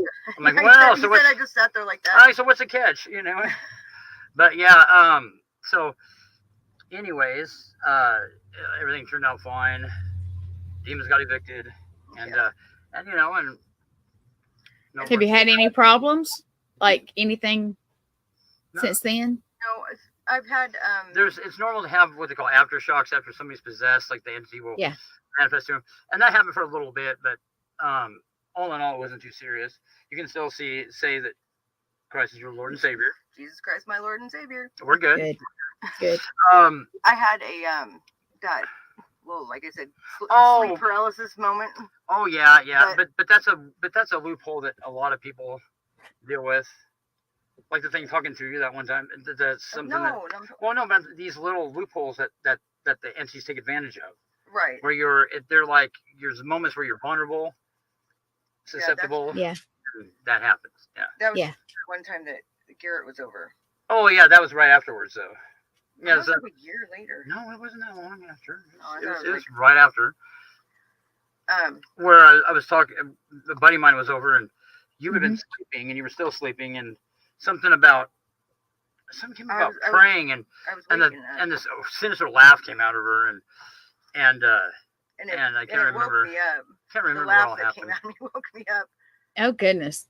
like, "Well, so I just sat there like that." All right, so what's the catch? But yeah, so anyways, everything turned out fine. Demons got evicted, and no. Have you had any problems? Like anything since then? No, I've had. It's normal to have what they call aftershocks after somebody's possessed, like the entity will manifest to them, and that happened for a little bit, but all in all, it wasn't too serious. You can still say that Christ is your Lord and Savior. Jesus Christ, my Lord and Savior. We're good. Good. I had that. Well, like I said, sleep paralysis moment. Oh yeah, but that's a loophole that a lot of people deal with. Like the thing talking to you that one time. That's something but these little loopholes that the entities take advantage of. Right. Where they're like, there's moments where you're vulnerable, susceptible. Yeah. And that happens. Yeah. That was one time that Garrett was over. Oh yeah, that was right afterwards though. Yeah, it was like a year later. No, it wasn't that long after. It was right after. Where I was talking, a buddy of mine was over, and you had been sleeping, and you were still sleeping, and something came about praying, and this sinister laugh came out of her, and I can't remember. Woke me up. Can't remember the laugh what all that happened. came out of me woke me up. Oh goodness.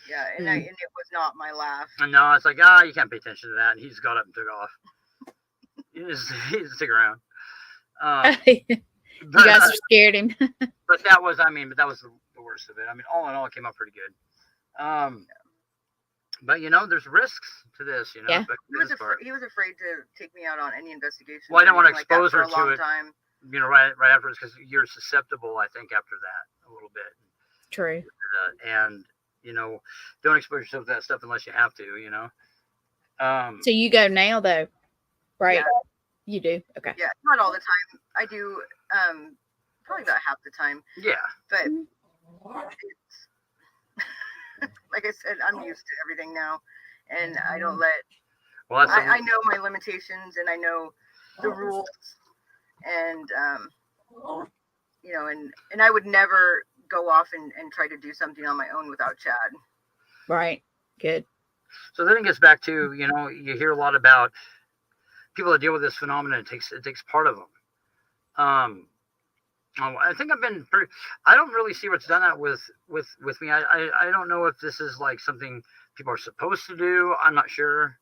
Yeah, and it was not my laugh. No, it's like, you can't pay attention to that. And he just got up and took off. He didn't stick around. You guys scared him. But that was the worst of it. I mean, all in all, it came out pretty good. But there's risks to this. Yeah. But he was afraid to take me out on any investigation. Well, I didn't want to expose her for a long to it. time. right afterwards, because you're susceptible, I think, after that a little bit. True. And don't expose yourself to that stuff unless you have to. So you go now, though, right? Yeah. You do. Okay. Yeah, not all the time. I do probably about half the time. Yeah. But it's, like I said, I'm used to everything now, and I don't let. Well, I know my limitations, and I know the rules, and and I would never go off and try to do something on my own without Chad. Right. Good. So then it gets back to, you hear a lot about people that deal with this phenomenon. It takes part of them. I think I don't really see what's done that with me. I don't know if this is like something people are supposed to do. I'm not sure.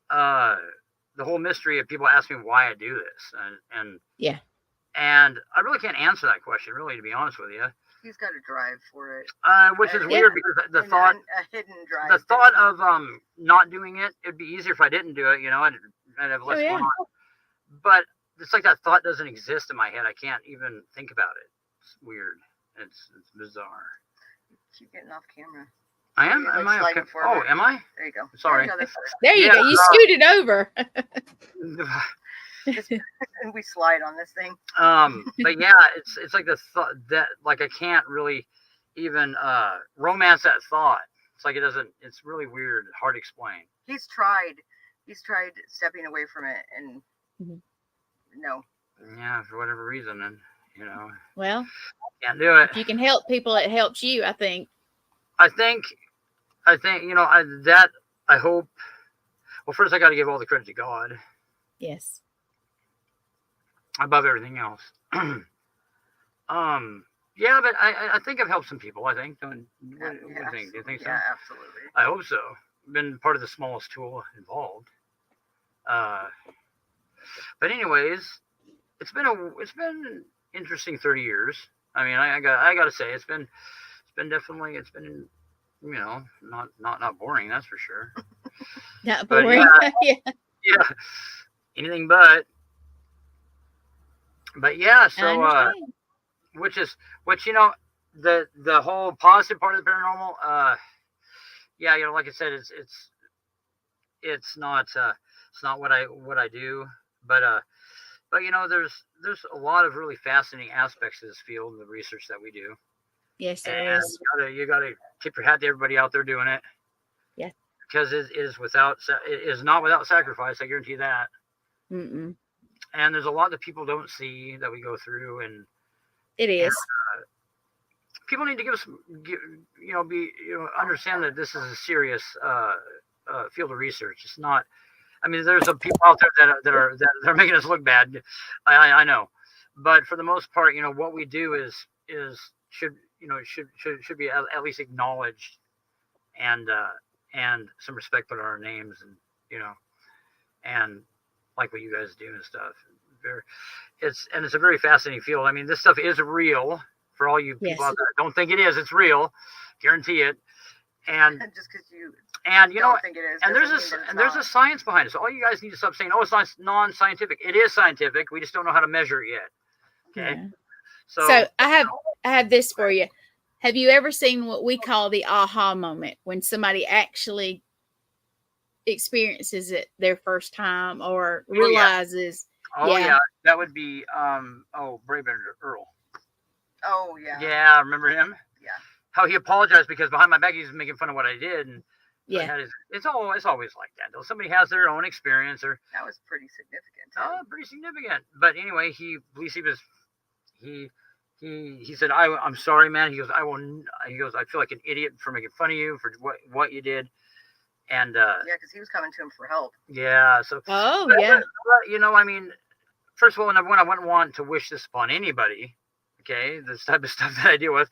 The whole mystery of people ask me why I do this, and yeah, and I really can't answer that question, really, to be honest with you. He's got a drive for it, which is weird, because the thought, a hidden drive. The thought of not doing it, it'd be easier if I didn't do it. I'd have less going on. But it's like that thought doesn't exist in my head. I can't even think about it. It's weird. It's bizarre. Keep getting off camera. I am. Am I okay? Oh, am I? There you go. Sorry. There you go. You scooted over. And we slide on this thing. But yeah, it's like the thought that, like, I can't really even romance that thought. It's like it doesn't. It's really weird, hard to explain. He's tried stepping away from it, and no. Yeah, for whatever reason, and well, can't do it. If you can help people, it helps you. I think. I hope. Well, first I got to give all the credit to God. Yes. Above everything else. Yeah, but I think I've helped some people. I think. What do you think? Do you think so? Yeah, absolutely. I hope so. Been part of the smallest tool involved. But anyways, it's been interesting 30 years. I mean, I got to say, it's been not boring, that's for sure. Not boring. Yeah. Anything but yeah, so which the whole positive part of the paranormal, yeah, like I said, it's not what I do, but there's a lot of really fascinating aspects to this field, the research that we do. Yes, there is. You gotta tip your hat to everybody out there doing it. Yeah. Because it is not without sacrifice. I guarantee that. Mm-mm. And there's a lot that people don't see that we go through, and it is. People need to understand that this is a serious field of research. It's not. I mean, there's some people out there that are making us look bad. I know, but for the most part, what we do should be at least acknowledged, and some respect put on our names, and like what you guys do and stuff. It's a very fascinating field. I mean, this stuff is real for all you people out there that don't think it is. It's real, guarantee it. And just because you don't think it is, there's a science behind it. So all you guys need to stop saying, "Oh, it's not non-scientific." It is scientific. We just don't know how to measure it yet. Okay. Yeah. So I have this for you. Have you ever seen what we call the aha moment, when somebody actually experiences it their first time or realizes? Oh yeah, that would be Brave Earl. Oh yeah. Yeah, remember him? Yeah. How he apologized because behind my back he was making fun of what I did, and it's always like that. Though somebody has their own experience, or that was pretty significant. Pretty significant. But anyway, he believes he said, I'm sorry, man. He goes, I feel like an idiot for making fun of you for what you did. And because he was coming to him for help. Yeah. So. Oh yeah. I mean, first of all, number one, I wouldn't want to wish this upon anybody. Okay, this type of stuff that I deal with.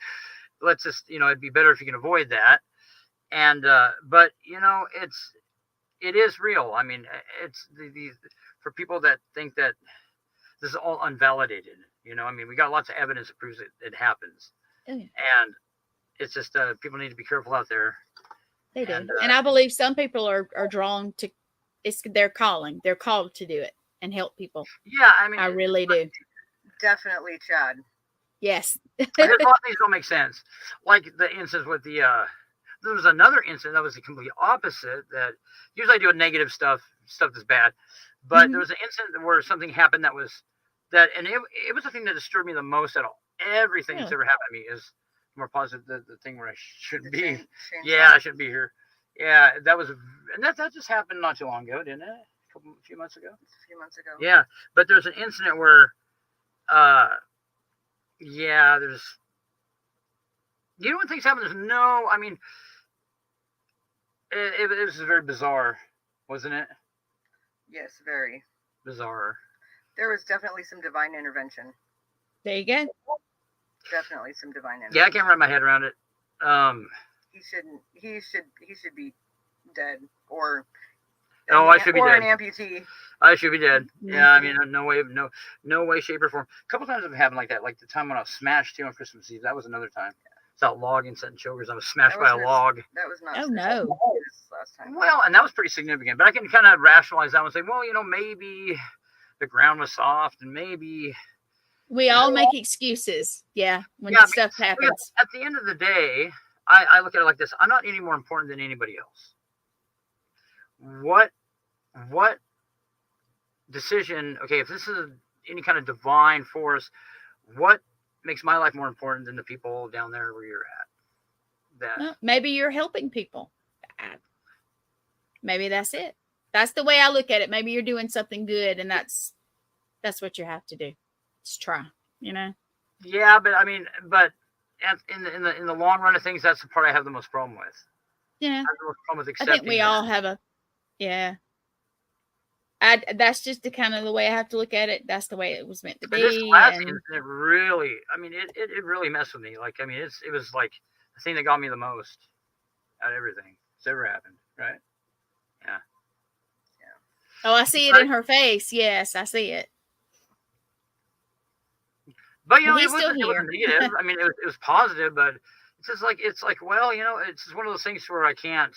Let's just, it'd be better if you can avoid that. And but it is real. I mean, it's the for people that think that this is all unvalidated. I mean, we got lots of evidence that proves it happens. Oh, yeah. And it's just people need to be careful out there. They do. And I believe some people are drawn to, it's their calling. They're called to do it and help people. Yeah, I mean, I really do. definitely Chad. Yes. There's a lot of things don't make sense. Like the instance with the there was another incident that was the complete opposite. That usually I do a negative stuff that's bad, but there was an incident where something happened that was that, and it was the thing that disturbed me the most out of everything that's ever happened to me. Is more positive the thing where I shouldn't be. Yeah, I shouldn't be here. Yeah, that was, and that just happened not too long ago, didn't it? A few months ago. A few months ago. Yeah, but there's an incident where, yeah, there's. You know when things happen? There's no. I mean, it was very bizarre, wasn't it? Yes, very bizarre. There was definitely some divine intervention. There you go. Definitely some divine intervention. Yeah, I can't wrap my head around it. He shouldn't. He should be dead or. Oh, I should be dead. Or an amputee. I should be dead. Yeah, I mean, no way, shape, or form. A couple times it happened like that. Like the time when I was smashed here on Christmas Eve. That was another time. It's out logging, setting chokers. I was smashed by a log. That was not. Oh no. Last time. Well, and that was pretty significant. But I can kind of rationalize that and say, well, maybe the ground was soft, and maybe we all make excuses. Yeah, when stuff happens. At the end of the day, I look at it like this: I'm not any more important than anybody else. What decision? Okay, if this is any kind of divine force, what makes my life more important than the people down there where you're at? Well, maybe you're helping people. Maybe that's it. That's the way I look at it. Maybe you're doing something good, and that's what you have to do. Just try. Yeah, but I mean, in the long run of things, that's the part I have the most problem with. Yeah, I have the most problem with I think we all have a. Yeah. That's just the kind of the way I have to look at it. That's the way it was meant to be. This last incident really, I mean, it really messed with me. Like, I mean, it was like the thing that got me the most out of everything that's ever happened, right? Yeah. Oh, I see it in her face. Yes, I see it. But it wasn't negative. I mean, it was positive, but it's like well, it's just one of those things where I can't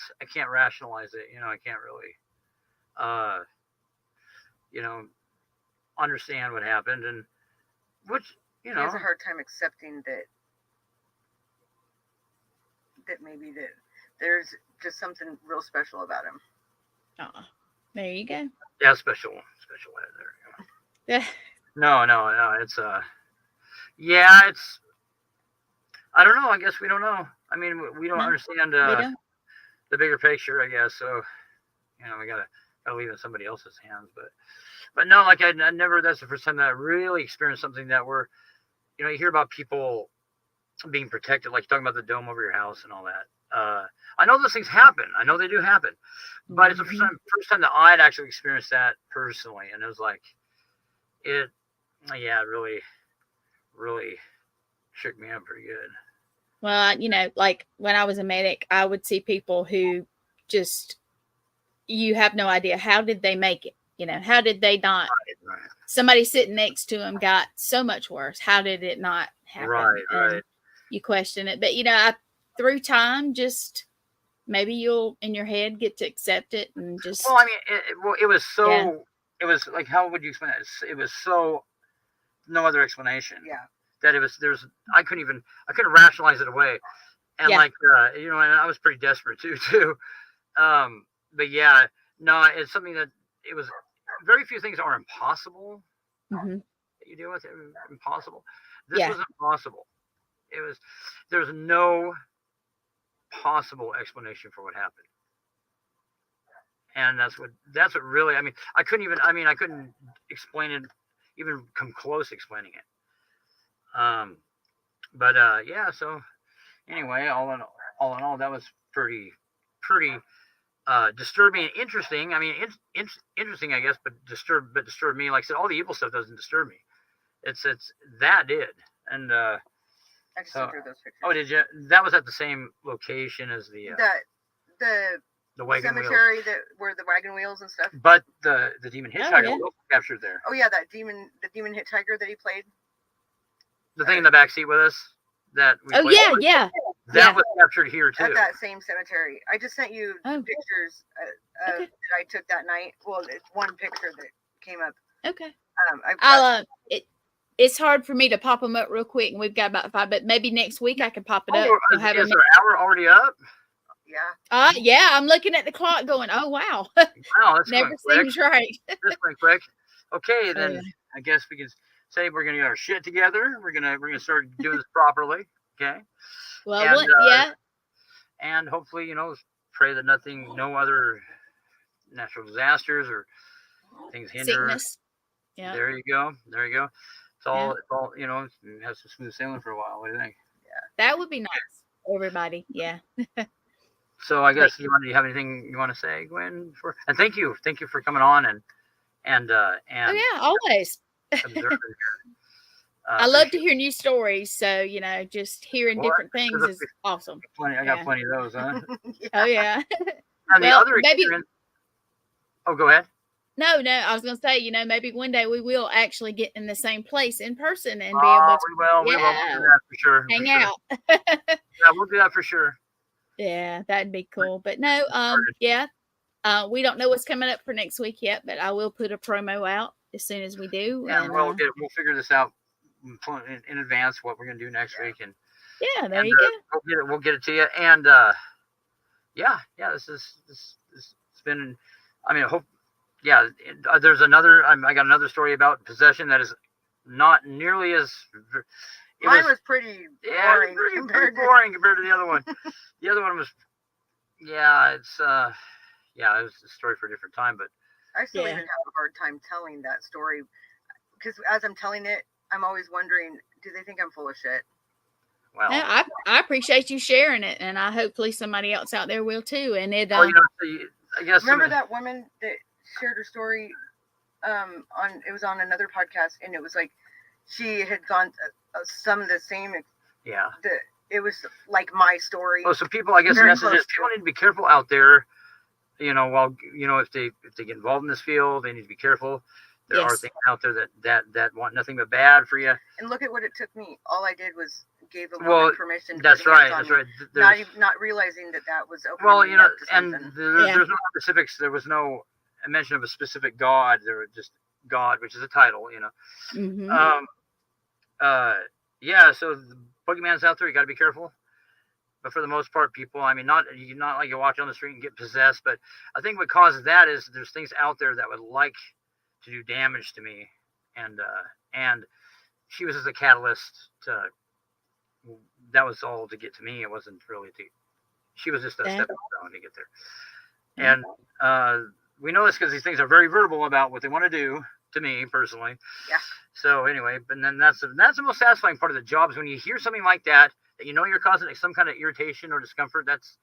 rationalize it. I can't really understand what happened, and which he has a hard time accepting that maybe that there's just something real special about him. Oh, there you go. Yeah, special there. Yeah. No, it's yeah, it's. I don't know. I guess we don't know. I mean, we don't understand the bigger picture, I guess. So, we gotta leave it in somebody else's hands. But no, like I never. That's the first time that I really experienced something that where, you hear about people being protected, like you're talking about the dome over your house and all that. I know those things happen. I know they do happen, but it's the first time that I'd actually experienced that personally, and it was like, it really, really shook me up pretty good. Well, like when I was a medic, I would see people who just, you have no idea, how did they make it? How did they not? Right. Somebody sitting next to them got so much worse. How did it not happen? Right. You question it, but through time, just maybe you'll in your head get to accept it and just. Well, I mean, it was so. Yeah. It was like, how would you explain it? It was so. No other explanation. Yeah. That I couldn't rationalize it away, and and I was pretty desperate too. But yeah, no, it's something that it was. Very few things are impossible. Mm-hmm. That you deal with impossible. This was impossible. There's no possible explanation for what happened, and that's what really. I mean, I couldn't explain it, even come close to explaining it. But yeah. So anyway, all in all, that was pretty disturbing and interesting. I mean, interesting, I guess, but disturbed me. Like I said, all the evil stuff doesn't disturb me. It's that did, and I just threw those pictures. Oh, did you? That was at the same location as the wagon cemetery wheels. That were the wagon wheels and stuff. But the demon hitchhiker was captured there. Oh yeah, the demon hitchhiker that he played. The thing in the back seat with us. That we played. Yeah. That was captured here too. At that same cemetery. I just sent you pictures that I took that night. Well, it's one picture that came up. Okay. it's hard for me to pop them up real quick, and we've got about 5. But maybe next week I can pop it up. We'll have is our hour already up? Yeah. Yeah. I'm looking at the clock, going, "Oh wow, Wow, that's never going quick. seems right." This went quick. Okay, then yeah. I guess we can say we're gonna get our shit together. We're gonna start doing this properly. Okay. Well, And, yeah. And hopefully, pray that no other natural disasters or things hinder. Sickness. Yeah. There you go. It's all, have some smooth sailing for a while. What do you think? Yeah. That would be nice. Everybody. Yeah. So I guess you have anything you want to say, Gwen? And thank you for coming on and Oh yeah, always. observing here. I love to hear new stories. So, just hearing different things is awesome. I got plenty of those, huh? Yeah. Oh yeah. And the other maybe. Oh, go ahead. No. I was gonna say, maybe one day we will actually get in the same place in person and be able to. We will do that for sure. Hang out. Yeah, we'll do that for sure. Yeah, that'd be cool. But no, yeah. We don't know what's coming up for next week yet, but I will put a promo out as soon as we do. And we'll figure this out in advance what we're gonna do next week, and there you go. We'll get it to you, and this it's been. I mean, I hope. Yeah, there's another. I got another story about possession that is not nearly as. Mine was pretty boring. Pretty boring compared to the other one. The other one was. Yeah, it's. It was a story for a different time, but. I still even have a hard time telling that story because as I'm telling it, I'm always wondering, do they think I'm full of shit? Well, I appreciate you sharing it, and I hopefully somebody else out there will too. And it. I guess. Remember that woman that shared her story? It was on another podcast, and it was like she had gone some of the same. Yeah. It was like my story. Well, so people, I guess, the message is people need to be careful out there. If they get involved in this field, they need to be careful. There are things out there that want nothing but bad for you. And look at what it took me. All I did was gave a woman permission. That's right. Not realizing that was open. Well, and there's no specifics. There was no mention of a specific god. There was just God, which is a title. Mm-hmm. So the boogeyman's out there. You got to be careful. But for the most part, people, I mean, not like you walk down the street and get possessed, but I think what causes that is there's things out there that would like to do damage to me, and she was just a catalyst to. That was all to get to me. It wasn't really to. She was just a stepping stone to get there, and we know this because these things are very verbal about what they want to do to me personally. Yeah. So anyway, but then that's the most satisfying part of the job is when you hear something like that. You're causing some kind of irritation or discomfort. That's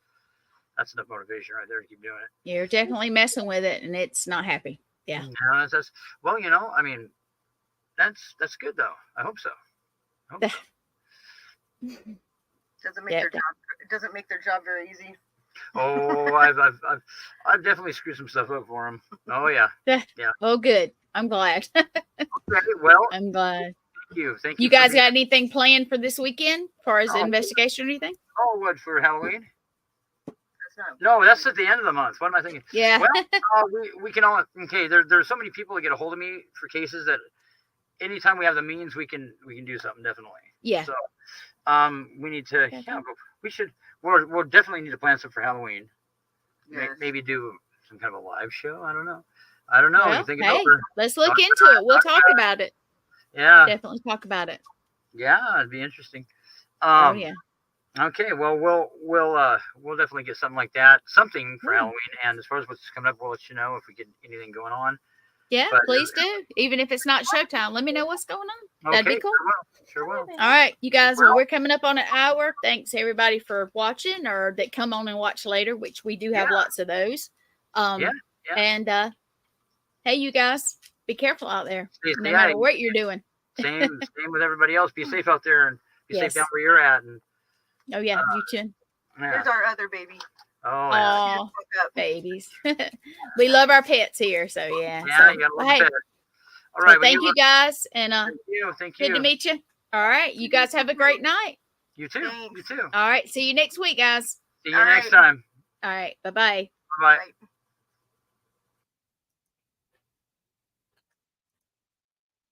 enough motivation right there to keep doing it. You're definitely messing with it, and it's not happy. Yeah. That's well, I mean, that's good though. I hope so. Doesn't make their job. It doesn't make their job very easy. Oh, I've definitely screwed some stuff up for them. Oh yeah. Yeah. Oh, good. I'm glad. Okay, well, I'm glad. Thank you. You guys got anything planned for this weekend as far as investigation or anything? Oh, what, for Halloween? No, that's at the end of the month. What am I thinking? Yeah. Well, we can all. Okay, there's so many people that get a hold of me for cases that anytime we have the means, we can do something definitely. Yeah. So, we need to. Yeah, we should. We'll definitely need to plan something for Halloween. Yes. Maybe do some kind of a live show. I don't know. Well, let's look into it. We'll talk about it. Yeah. Definitely talk about it. Yeah, it'd be interesting. Yeah. Okay, well, we'll definitely get something like that, something for Halloween. And as far as what's coming up, we'll let you know if we get anything going on. Yeah, but, please do. Even if it's not showtime, let me know what's going on. That'd be cool. Sure will. All right, you guys. Well, we're coming up on an hour. Thanks everybody for watching or that come on and watch later, which we do have lots of those. And hey, you guys, be careful out there. No matter what you're doing. Same with everybody else. Be safe out there and be safe down where you're at. And you too. There's our other baby. Oh, yeah. Babies. We love our pets here, so yeah. Yeah, you gotta love pets. All right. Well, thank you guys, and thank you. Good to meet you. All right, you guys have a great night. You too. Thanks. You too. All right, see you next week, guys. See you next time. All right, bye-bye. Bye.